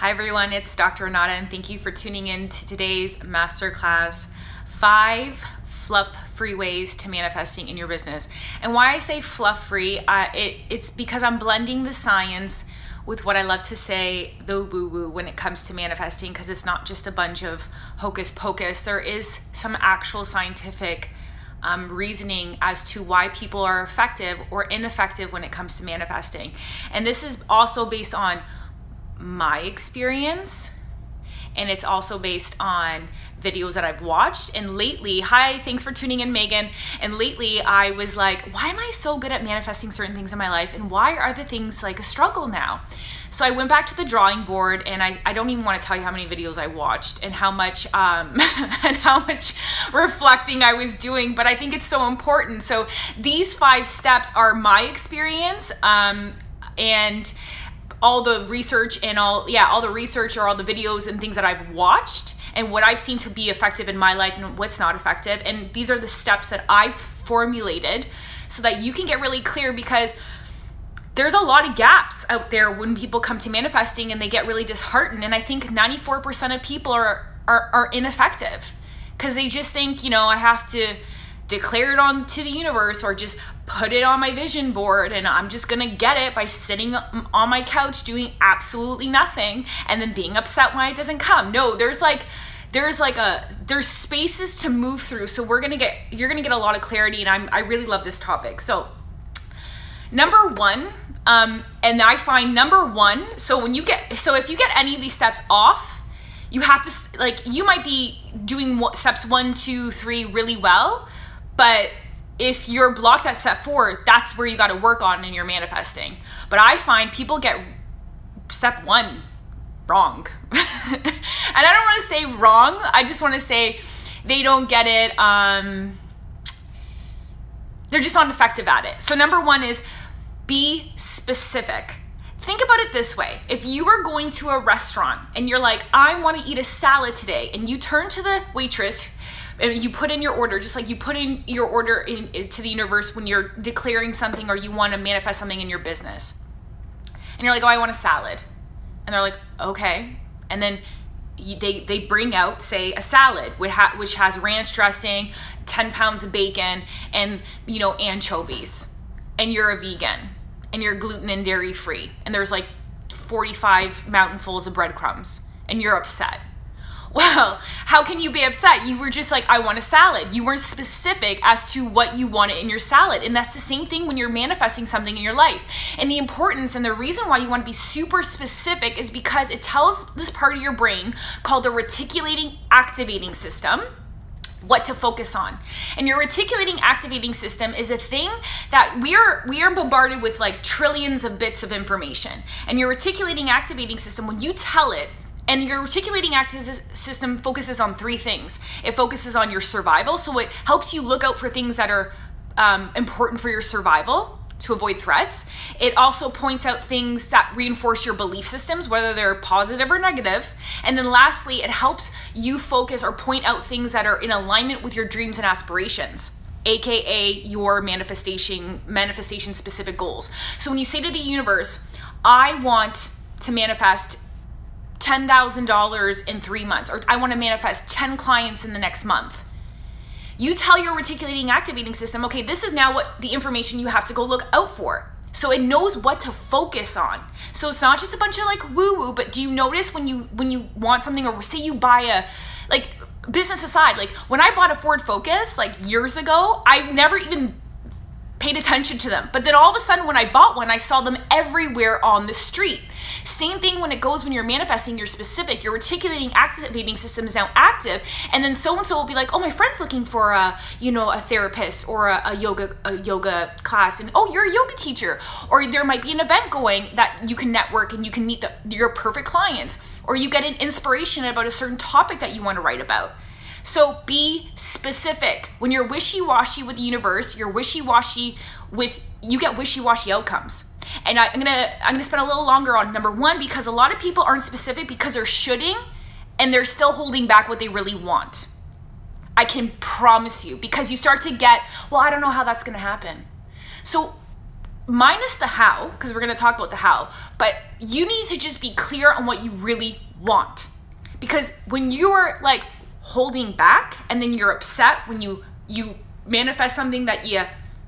Hi everyone, it's Dr. Renata and thank you for tuning in to today's masterclass, 5 fluff-free ways to manifesting in your business. And why I say fluff-free, it's because I'm blending the science with what I love to say, the woo-woo, when it comes to manifesting, because it's not just a bunch of hocus pocus. There is some actual scientific reasoning as to why people are effective or ineffective when it comes to manifesting. And this is also based on my experience, and it's also based on videos that I've watched. And lately, hi, thanks for tuning in, Megan. And lately I was like, why am I so good at manifesting certain things in my life, and why are the things like a struggle now? So I went back to the drawing board, and I don't even want to tell you how many videos I watched and how much and how much reflecting I was doing, but I think it's so important. So these 5 steps are my experience, and all the research and all the research or all the videos and things that I've watched and what I've seen to be effective in my life and what's not effective. And these are the steps that I've formulated so that you can get really clear, because there's a lot of gaps out there when people come to manifesting and they get really disheartened. And I think 94% of people are ineffective because they just think, I have to declare it on to the universe or just put it on my vision board and I'm just gonna get it by sitting on my couch doing absolutely nothing and then being upset when it doesn't come. No, there's spaces to move through. So you're gonna get a lot of clarity, and I really love this topic. So number 1, and I find number 1, so if you get any of these steps off, you have to, you might be doing steps 1, 2, 3 really well, but if you're blocked at step 4, that's where you got to work on in your manifesting. But I find people get step 1 wrong. And I don't want to say wrong. I just want to say they don't get it. They're just not effective at it. So number 1 is be specific. Think about it this way. If you are going to a restaurant and you're like, I want to eat a salad today, and you turn to the waitress and you put in your order, just like you put in your order to the universe when you're declaring something or you want to manifest something in your business. And you're like, oh, I want a salad. And they're like, okay. And then they bring out, say, a salad which has ranch dressing, 10 pounds of bacon, and anchovies. And you're a vegan and you're gluten and dairy free. And there's like 45 mountainfuls of breadcrumbs and you're upset. Well, how can you be upset? You were just like, I want a salad. You weren't specific as to what you wanted in your salad. And that's the same thing when you're manifesting something in your life. And the importance and the reason why you want to be super specific is because it tells this part of your brain called the reticulating activating system what to focus on. And your reticulating activating system is a thing that we are bombarded with like trillions of bits of information. And your reticulating activating system, when you tell it, and your reticulating activating system focuses on 3 things. It focuses on your survival, so it helps you look out for things that are important for your survival to avoid threats. It also points out things that reinforce your belief systems, whether they're positive or negative. And then lastly, it helps you focus or point out things that are in alignment with your dreams and aspirations, aka your manifestation specific goals. So when you say to the universe, I want to manifest $10,000 in 3 months, or I want to manifest 10 clients in the next month. You tell your reticulating activating system, okay, this is now what the information you have to go look out for. So it knows what to focus on. So it's not just a bunch of like woo-woo, but do you notice when you want something, or say you buy business aside, like when I bought a Ford Focus like years ago, I never even paid attention to them. But then all of a sudden when I bought one, I saw them everywhere on the street. Same thing when you're manifesting, you're specific. Your reticulating activating system is now active, and then so-and-so will be like, oh, my friend's looking for a therapist or a yoga class, and oh, you're a yoga teacher. Or there might be an event going that you can network and you can meet your perfect clients, or you get an inspiration about a certain topic that you want to write about. So be specific. When you're wishy-washy with the universe, you get wishy-washy outcomes. And I'm gonna spend a little longer on number 1, because a lot of people aren't specific because they're shoulding and they're still holding back what they really want. I can promise you, because you start to get, well, I don't know how that's gonna happen. So minus the how, because we're going to talk about the how, but you need to just be clear on what you really want. Because when you're like holding back and then you're upset when you manifest something that you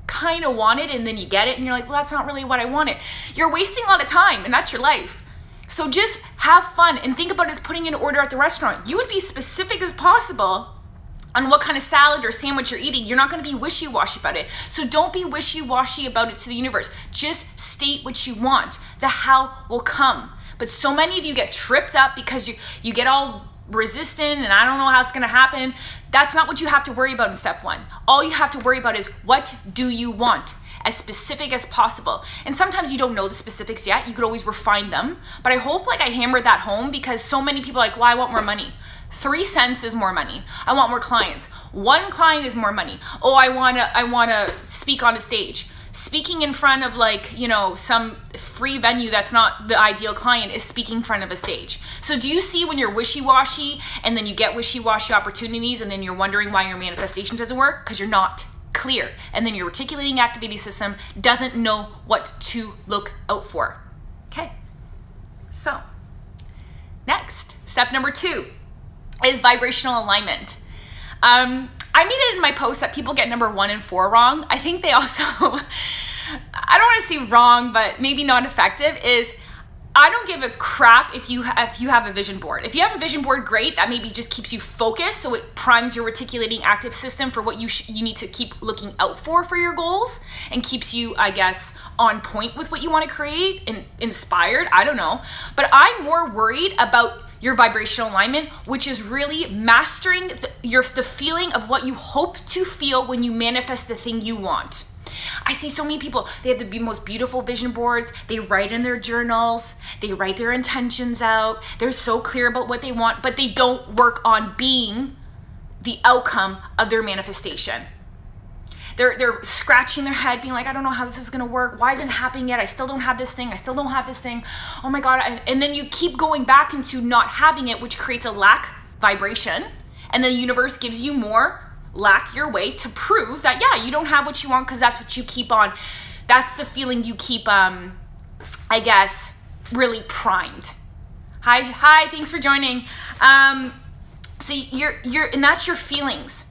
kind of wanted and then you get it and you're like, well, that's not really what I wanted. You're wasting a lot of time, and that's your life. So just have fun and think about it as putting an order at the restaurant. You would be specific as possible on what kind of salad or sandwich you're eating. You're not going to be wishy-washy about it. So don't be wishy-washy about it to the universe. Just state what you want. The how will come. But so many of you get tripped up because you get all resistant and I don't know how it's going to happen. That's not what you have to worry about in step 1. All you have to worry about is, what do you want? As specific as possible. And sometimes you don't know the specifics yet. You could always refine them. But I hope like I hammered that home, because so many people are like, well, I want more money. 3 cents is more money. I want more clients. 1 client is more money. Oh, I wanna speak on a stage. Speaking in front of like, you know, some free venue that's not the ideal client is speaking in front of a stage. So do you see when you're wishy-washy and then you get wishy-washy opportunities and then you're wondering why your manifestation doesn't work? Because you're not clear. And then your reticulating activating system doesn't know what to look out for. Okay. So next, step number 2 is vibrational alignment. I made it in my post that people get number 1 and 4 wrong. I think they also, I don't want to say wrong, but maybe not effective, is I don't give a crap if you have a vision board. If you have a vision board, great. That maybe just keeps you focused, so it primes your reticulating active system for what you need to keep looking out for your goals, and keeps you, I guess, on point with what you want to create and inspired. I don't know. But I'm more worried about your vibrational alignment, which is really mastering the feeling of what you hope to feel when you manifest the thing you want. I see so many people, they have the most beautiful vision boards, they write in their journals, they write their intentions out, they're so clear about what they want, but they don't work on being the outcome of their manifestation. They're scratching their head, being like, I don't know how this is gonna work. Why isn't it happening yet? I still don't have this thing. I still don't have this thing. Oh my God. And then you keep going back into not having it, which creates a lack vibration. And the universe gives you more lack your way to prove that, yeah, you don't have what you want, because that's what you keep on. That's the feeling you keep, I guess, really primed. Hi, thanks for joining. So and that's your feelings.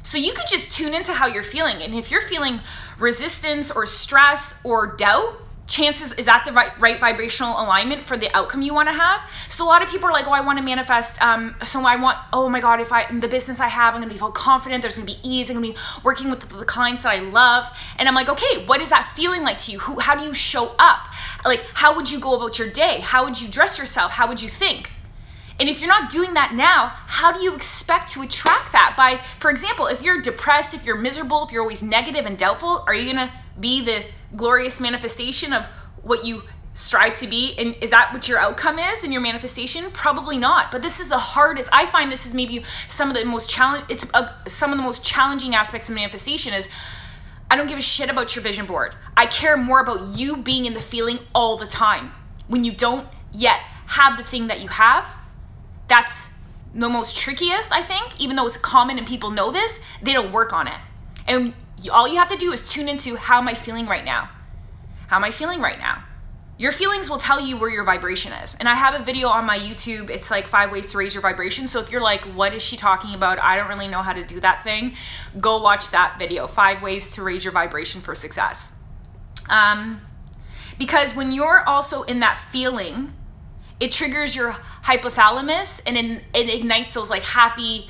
So you could just tune into how you're feeling. And if you're feeling resistance or stress or doubt, chances, is that the right vibrational alignment for the outcome you want to have? So a lot of people are like, oh, I want to manifest. So I want, oh my God, if the business I have, I'm going to be full confident. There's going to be ease. I'm going to be working with the clients that I love. And I'm like, okay, what is that feeling like to you? How do you show up? Like, how would you go about your day? How would you dress yourself? How would you think? And if you're not doing that now, how do you expect to attract that? By, for example, if you're depressed, if you're miserable, if you're always negative and doubtful, are you gonna be the glorious manifestation of what you strive to be? And is that what your outcome is in your manifestation? Probably not. But this is the hardest. I find this is maybe some of the most some of the most challenging aspects of manifestation is, I don't give a shit about your vision board. I care more about you being in the feeling all the time. When you don't yet have the thing that you have, that's the most trickiest, I think. Even though it's common and people know this, they don't work on it. And all you have to do is tune into, how am I feeling right now? How am I feeling right now? Your feelings will tell you where your vibration is. And I have a video on my YouTube. It's like 5 ways to raise your vibration. So if you're like, what is she talking about? I don't really know how to do that thing. Go watch that video, 5 ways to raise your vibration for success. Because when you're also in that feeling, it triggers your hypothalamus, and it ignites those like happy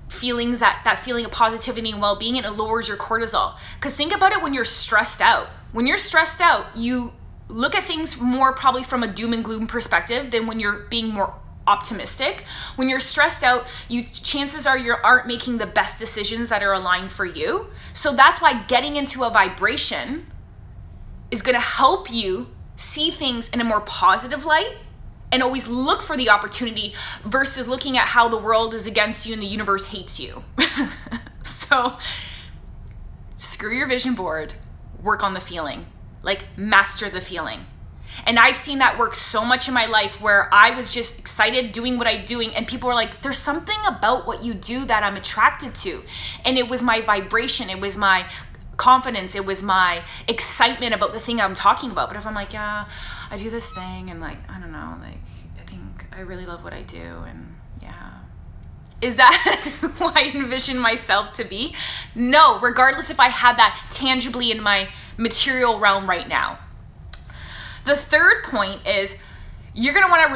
feelings, that feeling of positivity and well-being, and it lowers your cortisol. Because think about it when you're stressed out. When you're stressed out, you look at things more probably from a doom and gloom perspective than when you're being more optimistic. When you're stressed out, chances are you aren't making the best decisions that are aligned for you. So that's why getting into a vibration is going to help you see things in a more positive light, and always look for the opportunity versus looking at how the world is against you and the universe hates you. So screw your vision board, work on the feeling, like master the feeling. And I've seen that work so much in my life, where I was just excited doing what I'm doing, and people were like, there's something about what you do that I'm attracted to. And it was my vibration, it was my confidence, it was my excitement about the thing I'm talking about. But if I'm like, yeah, I do this thing and like, I don't know, like I think I really love what I do, and yeah. Is that who I envision myself to be? No, regardless if I had that tangibly in my material realm right now. The third point is you're going to want to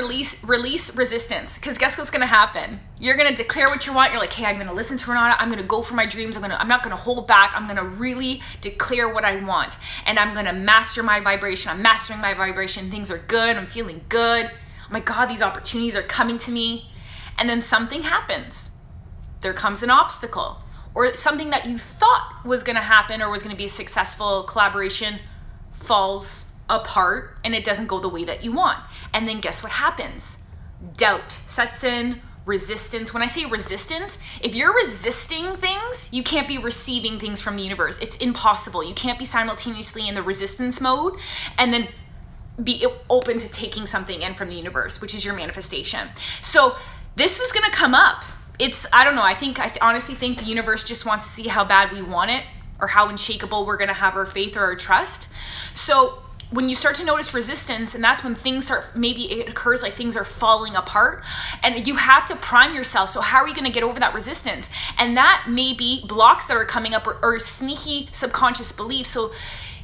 release resistance, because guess what's going to happen? You're going to declare what you want. You're like, hey, I'm going to listen to Renata. I'm going to go for my dreams. I'm not going to hold back. I'm going to really declare what I want, and I'm going to master my vibration. I'm mastering my vibration. Things are good. I'm feeling good. Oh my God, these opportunities are coming to me. And then something happens. There comes an obstacle, or something that you thought was going to happen or was going to be a successful collaboration falls apart and it doesn't go the way that you want. And then guess what happens? Doubt sets in, resistance. When I say resistance, if you're resisting things, you can't be receiving things from the universe. It's impossible. You can't be simultaneously in the resistance mode and then be open to taking something in from the universe, which is your manifestation. So this is going to come up. I don't know. I honestly think the universe just wants to see how bad we want it, or how unshakable we're going to have our faith or our trust. So when you start to notice resistance, and that's when things start, maybe it occurs like things are falling apart, and you have to prime yourself. So how are you going to get over that resistance? And that may be blocks that are coming up, or sneaky subconscious beliefs. So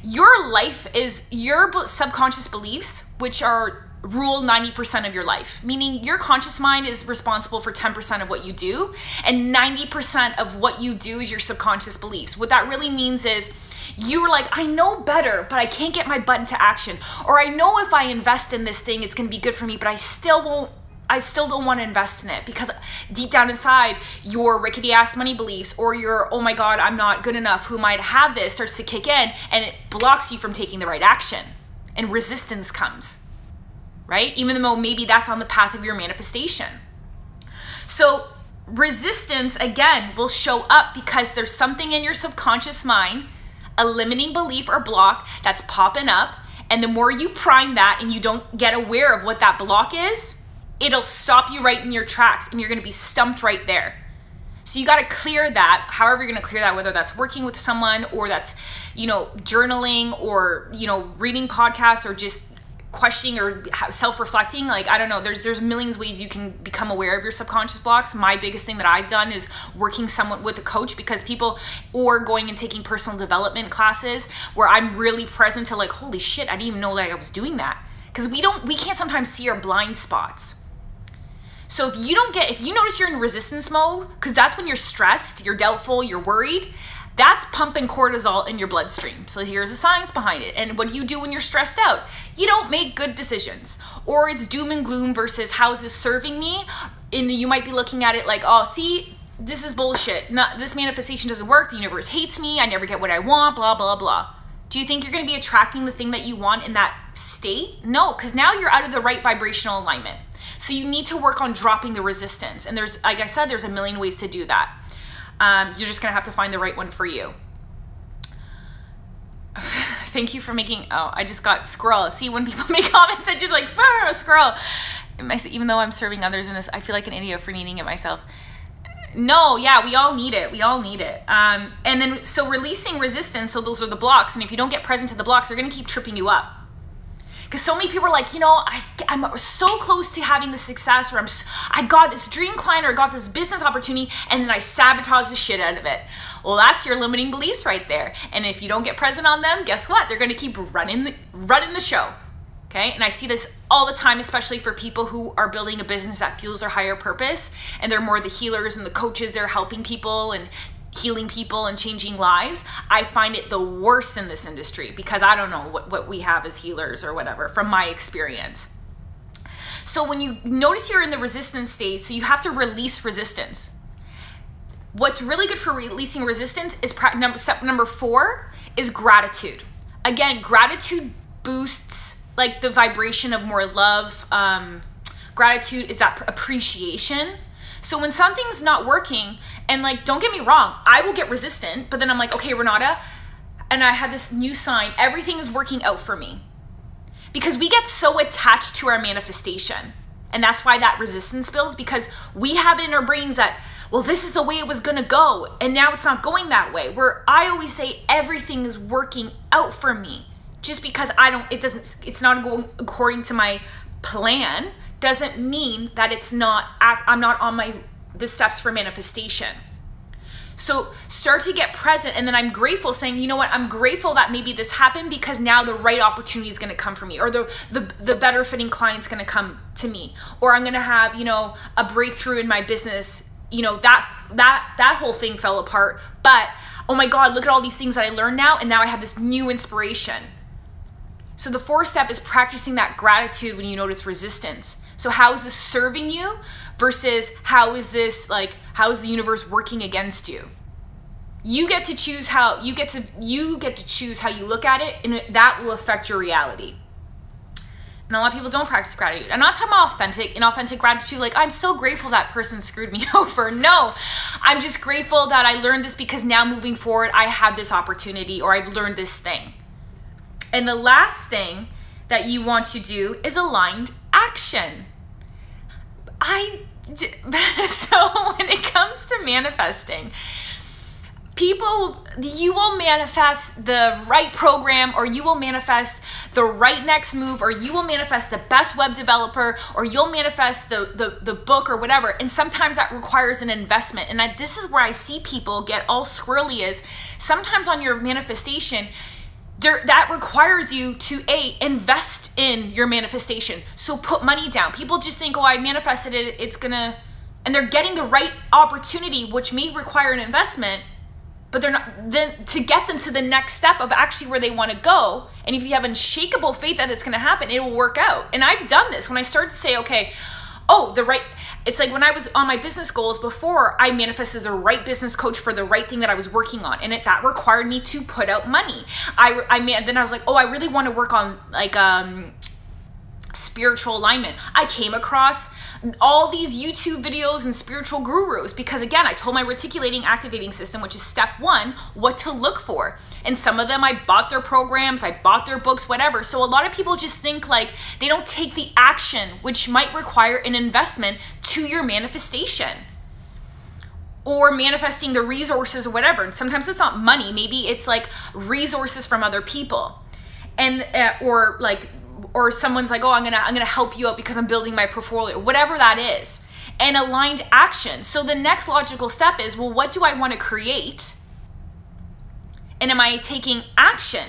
your life is your subconscious beliefs, which rule 90% of your life, meaning your conscious mind is responsible for 10% of what you do, and 90% of what you do is your subconscious beliefs. What that really means is you're like, I know better, but I can't get my butt into action. Or I know if I invest in this thing, it's going to be good for me, but I still don't want to invest in it, because deep down inside, your rickety ass money beliefs, or your, oh my God, I'm not good enough, who might have this, starts to kick in, and it blocks you from taking the right action, and resistance comes, right? Even though maybe that's on the path of your manifestation. So resistance, again, will show up because there's something in your subconscious mind, a limiting belief or block that's popping up. And the more you prime that and you don't get aware of what that block is, it'll stop you right in your tracks, and you're going to be stumped right there. So you got to clear that, however you're going to clear that, whether that's working with someone, or that's, journaling, or, reading podcasts, or just questioning or self-reflecting. Like, I don't know, there's millions of ways you can become aware of your subconscious blocks. My biggest thing that I've done is working with a coach, because or going and taking personal development classes where I'm really present to like, holy shit, I didn't even know that I was doing that. Because we can't sometimes see our blind spots. So if you notice you're in resistance mode, because that's when you're stressed, you're doubtful, you're worried, that's pumping cortisol in your bloodstream. So here's the science behind it. And what do you do when you're stressed out? You don't make good decisions. Or it's doom and gloom versus how's this serving me? And you might be looking at it like, oh, see, this is bullshit. This manifestation doesn't work. The universe hates me. I never get what I want, blah, blah, blah. Do you think you're going to be attracting the thing that you want in that state? No, because now you're out of the right vibrational alignment. So you need to work on dropping the resistance. And there's, like I said, there's a million ways to do that. You're just going to have to find the right one for you. Thank you for making, I just got scroll. See, when people make comments, I just like, scroll. Even though I'm serving others in this, I feel like an idiot for needing it myself. No, yeah, we all need it. We all need it. And then, so releasing resistance, so those are the blocks. And if you don't get present to the blocks, they're going to keep tripping you up. Because so many people are like, I'm so close to having the success, or I got this dream client, or I got this business opportunity, and then I sabotage the shit out of it. Well, that's your limiting beliefs right there. And if you don't get present on them, guess what? They're going to keep running the show. Okay? And I see this all the time, especially for people who are building a business that fuels their higher purpose, and they're more the healers and the coaches. They're helping people and healing people and changing lives. I find it the worst in this industry, because I don't know what we have as healers or whatever, from my experience. So when you notice you're in the resistance state, so you have to release resistance. What's really good for releasing resistance is step number 4 is gratitude. Again, gratitude boosts like the vibration of more love. Gratitude is that appreciation. So when something's not working, and like, don't get me wrong, I will get resistant, but then I'm like, okay, Renata, and I have this new sign, everything is working out for me. Because we get so attached to our manifestation. And that's why that resistance builds, because we have it in our brains that, well, this is the way it was gonna go, and now it's not going that way. Where I always say everything is working out for me. Just because it's not going according to my plan doesn't mean that I'm not on the steps for manifestation. So start to get present, and then I'm grateful, saying, you know what, I'm grateful that maybe this happened because now the right opportunity is going to come for me, or the better fitting client's going to come to me, or I'm going to have, you know, a breakthrough in my business. You know, that whole thing fell apart, but oh my God, look at all these things that I learned now, and now I have this new inspiration. So the fourth step is practicing that gratitude when you notice resistance. So how is this serving you versus how is the universe working against you? You get to choose how you choose how you look at it, and that will affect your reality. And a lot of people don't practice gratitude. I'm not talking about inauthentic gratitude, like I'm so grateful that person screwed me over. No, I'm just grateful that I learned this because now moving forward, I have this opportunity, or I've learned this thing. And the last thing that you want to do is aligned action. So when it comes to manifesting, you will manifest the right program, or you will manifest the right next move, or you will manifest the best web developer, or you'll manifest the book or whatever. And sometimes that requires an investment. And this is where I see people get all squirrely, is sometimes on your manifestation, that requires you to invest in your manifestation. So put money down. People just think, oh, I manifested it, and they're getting the right opportunity, which may require an investment, but they're not, then to get them to the next step of actually where they want to go. And if you have unshakable faith that it's going to happen, it will work out. And I've done this when I started to say, okay, it's like when I was on my business goals before, I manifested the right business coach for the right thing that I was working on. And that required me to put out money. Then I was like, oh, I really want to work on spiritual alignment. I came across all these YouTube videos and spiritual gurus because, again, I told my reticulating activating system, which is step one, what to look for. And some of them, I bought their programs, I bought their books, whatever. So a lot of people just think like they don't take the action, which might require an investment to your manifestation, or manifesting the resources or whatever. And sometimes it's not money. Maybe it's like resources from other people, and or someone's like, oh, I'm gonna help you out because I'm building my portfolio, whatever that is. And aligned action. So the next logical step is, well, what do I want to create? And am I taking action?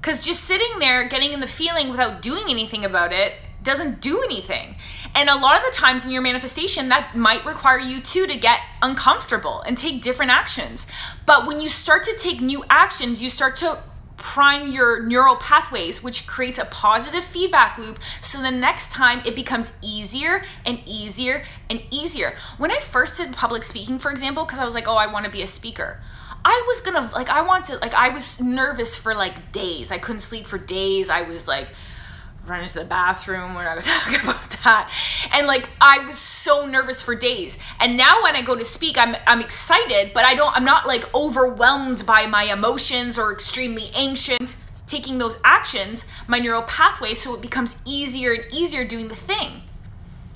Because just sitting there getting in the feeling without doing anything about it doesn't do anything. And a lot of the times in your manifestation, that might require you to get uncomfortable and take different actions. But when you start to take new actions, you start to prime your neural pathways, which creates a positive feedback loop. So the next time it becomes easier and easier and easier. When I first did public speaking, for example, because I was like, oh, I want to be a speaker. I was nervous for like days. I couldn't sleep for days. I was like running to the bathroom. We're not gonna talk about that. And like, I was so nervous for days. And now when I go to speak, I'm excited, but I'm not like overwhelmed by my emotions or extremely anxious. Taking those actions, my neural pathway, so it becomes easier and easier doing the thing.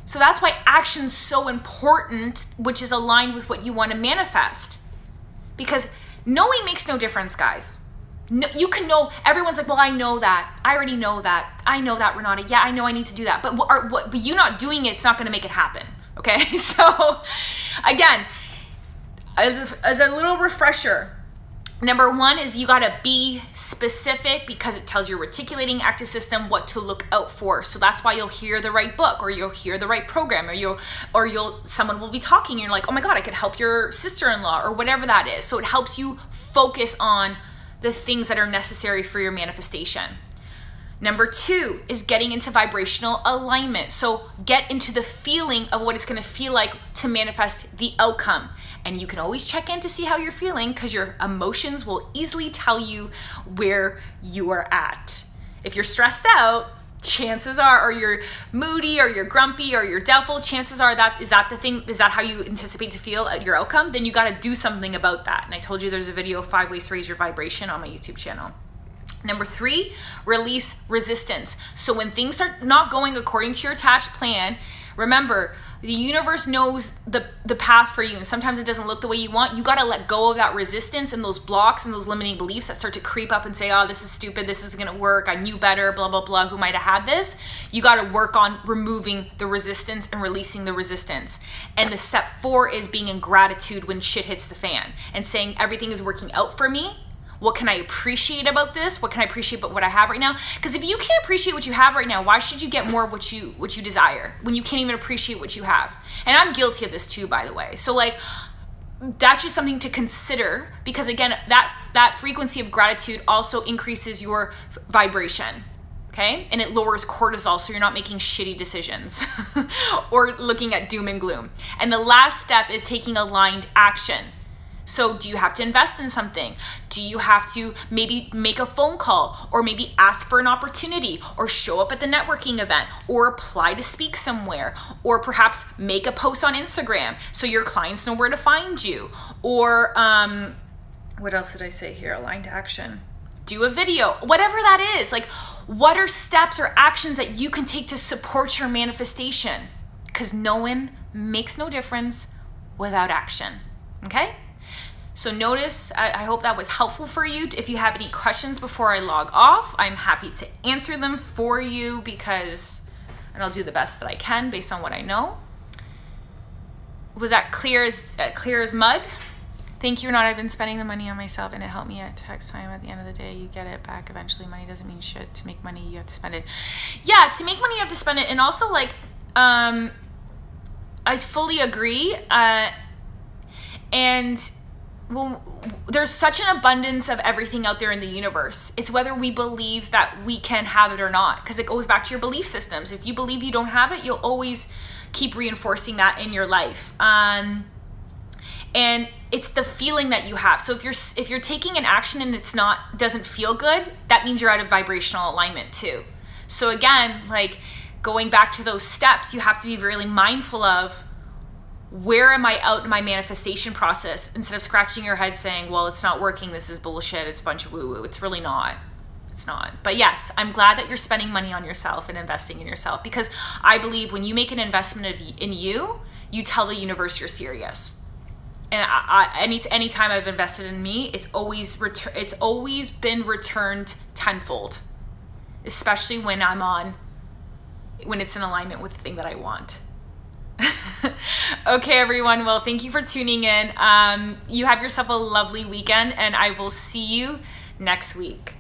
So that's why action's so important, which is aligned with what you want to manifest. Because knowing makes no difference, guys. No, you can know, everyone's like, well, I know that. I already know that. I know that, Renata. Yeah, I know I need to do that. But you not doing it's not going to make it happen. Okay? So again, as a little refresher, number one is you got to be specific, because it tells your reticulating active system what to look out for. So that's why you'll hear the right book, or you'll hear the right program, or someone will be talking and you're like, oh my God, I could help your sister-in-law, or whatever that is. So it helps you focus on the things that are necessary for your manifestation. Number two is getting into vibrational alignment. So get into the feeling of what it's going to feel like to manifest the outcome. And you can always check in to see how you're feeling, because your emotions will easily tell you where you are at. If you're stressed out, chances are, or you're moody, or you're grumpy, or you're doubtful, chances are is that how you anticipate to feel at your outcome? Then you got to do something about that. And I told you there's a video of 5 ways to raise your vibration on my YouTube channel. Number three, release resistance. So when things are not going according to your attached plan, remember, The universe knows the path for you, and sometimes it doesn't look the way you want. You got to let go of that resistance and those blocks and those limiting beliefs that start to creep up and say, oh, this is stupid, this isn't going to work, I knew better, blah, blah, blah, who might have had this. You got to work on removing the resistance and releasing the resistance. And the step 4 is being in gratitude when shit hits the fan and saying everything is working out for me. What can I appreciate about this? What can I appreciate about what I have right now? Because if you can't appreciate what you have right now, why should you get more of what you desire when you can't even appreciate what you have? And I'm guilty of this too, by the way. So like, that's just something to consider, because again, that frequency of gratitude also increases your vibration. Okay? And it lowers cortisol, so you're not making shitty decisions or looking at doom and gloom. And the last step is taking aligned action. So do you have to invest in something? Do you have to maybe make a phone call, or maybe ask for an opportunity, or show up at the networking event, or apply to speak somewhere, or perhaps make a post on Instagram so your clients know where to find you? Or what else did I say here? Aligned action. Do a video, whatever that is. Like, what are steps or actions that you can take to support your manifestation? Because knowing makes no difference without action. Okay? So notice, I hope that was helpful for you. If you have any questions before I log off, I'm happy to answer them for you, and I'll do the best that I can based on what I know. Was that clear as mud? Thank you or not, I've been spending the money on myself, and it helped me at tax time. At the end of the day, you get it back eventually. Money doesn't mean shit. To make money, you have to spend it. Yeah, to make money, you have to spend it. And also, like, I fully agree. And well, there's such an abundance of everything out there in the universe. It's whether we believe that we can have it or not, because it goes back to your belief systems. If you believe you don't have it, you'll always keep reinforcing that in your life. And it's the feeling that you have. So if you're taking an action and doesn't feel good, that means you're out of vibrational alignment too. So again, like, going back to those steps, you have to be really mindful of, where am I out in my manifestation process, instead of scratching your head saying, well, it's not working, this is bullshit, it's a bunch of woo-woo. It's really not. It's not. But yes, I'm glad that you're spending money on yourself and investing in yourself, because I believe when you make an investment in you, you tell the universe you're serious. And any time I've invested in me, it's always been returned tenfold, especially when it's in alignment with the thing that I want. Okay, everyone. Well, thank you for tuning in. You have yourself a lovely weekend, and I will see you next week.